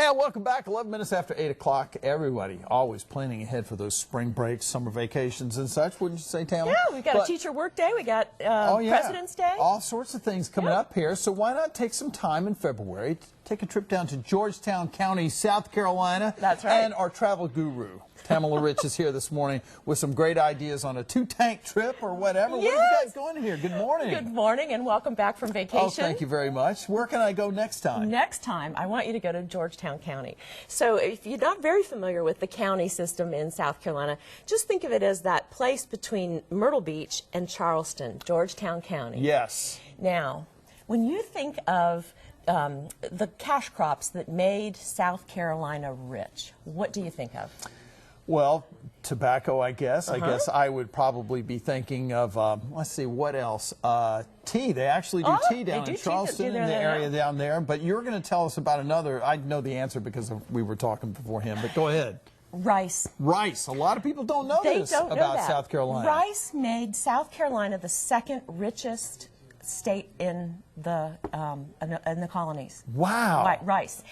Hey, welcome back. 11 minutes after 8 o'clock. Everybody always planning ahead for those spring breaks, summer vacations and such, wouldn't you say, Tamela? Yeah, we've got a teacher work day. We got President's Day. All sorts of things coming up here. So why not take some time in February, take a trip down to Georgetown County, South Carolina. That's right. And our travel guru, Tamela Rich, is here this morning with some great ideas on a 2-tank trip or whatever. Yes. What are you guys going here? Good morning. Good morning and welcome back from vacation. Oh, thank you very much. Where can I go next time? Next time, I want you to go to Georgetown County. So if you're not very familiar with the county system in South Carolina, just think of it as that place between Myrtle Beach and Charleston, Georgetown County. Yes. Now, when you think of the cash crops that made South Carolina rich, what do you think of? Well, tobacco, I guess. I guess I would probably be thinking of, let's see, what else? Tea. They actually do tea down in Charleston, in the area down there. But you're going to tell us about another. I know the answer because we were talking beforehand, but go ahead. Rice. Rice. A lot of people don't know this about South Carolina. Rice made South Carolina the second richest state in the colonies. Wow. Rice.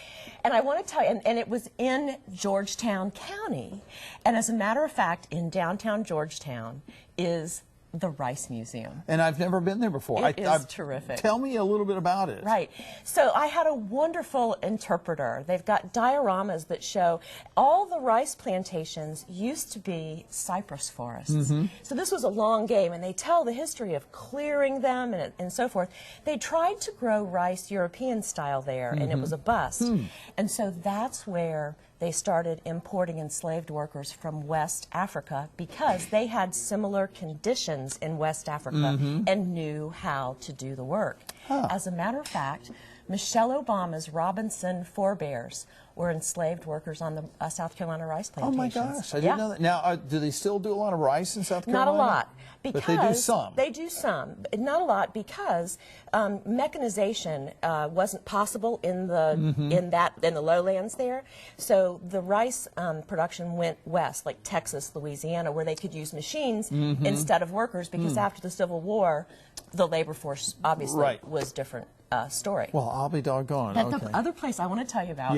And I want to tell you, and it was in Georgetown County. And as a matter of fact, in downtown Georgetown is the Rice Museum. And I've never been there before. It is terrific. Tell me a little bit about it. Right. So I had a wonderful interpreter. They've got dioramas that show all the rice plantations used to be cypress forests. So this was a long game, and they tell the history of clearing them and so forth. They tried to grow rice European style there, and it was a bust. And so that's where they started importing enslaved workers from West Africa because they had similar conditions in West Africa and knew how to do the work. As a matter of fact, Michelle Obama's Robinson forebears were enslaved workers on the South Carolina rice plantations. Oh my gosh, I didn't know that. Now, do they still do a lot of rice in South Carolina? Not a lot. Because but they do some. They do some, but not a lot because mechanization wasn't possible in the in the lowlands there. So the rice production went west, like Texas, Louisiana, where they could use machines instead of workers because after the Civil War, the labor force obviously was different. Story. Well, I'll be doggone. But the other place I want to tell you about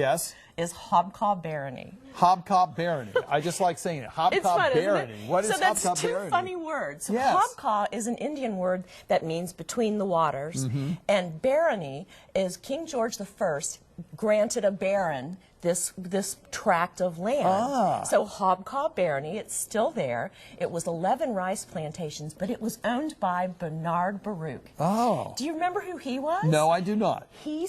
is Hobcob Barony. Hobcob Barony. I just like saying it. Hobcob Barony. What is Hobcob Barony? So that's two funny words. So Hobcob is an Indian word that means between the waters, and barony is King George I granted a baron this tract of land. So Hobcob Barony, it's still there. It was 11 rice plantations, but it was owned by Bernard Baruch. Do you remember who he was? No, I do not. He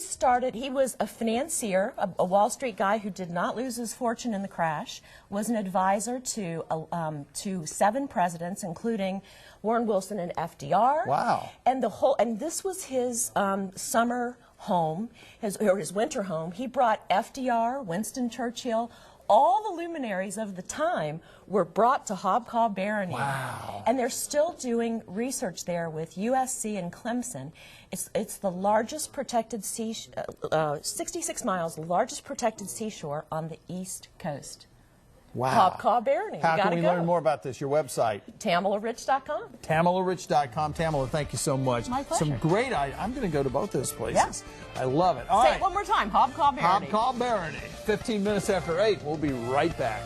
was a financier, a Wall Street guy who did not lose his fortune in the crash, was an advisor to 7 presidents, including Warren Wilson and FDR. Wow. And this was his summer home, his winter home. He brought FDR, Winston Churchill, all the luminaries of the time were brought to Hobcob Barony. Wow. And they're still doing research there with USC and Clemson. It's the largest protected 66 miles, largest protected seashore on the East Coast. Wow. Hobcob Barony. How can we learn more about this? Your website? TamelaRich.com. TamelaRich.com. Tamela, thank you so much. My pleasure. Some great ideas. I'm going to go to both those places. I love it. All Say right. it one more time. Hobcob Barony. Hobcob Barony. 15 minutes after 8. We'll be right back.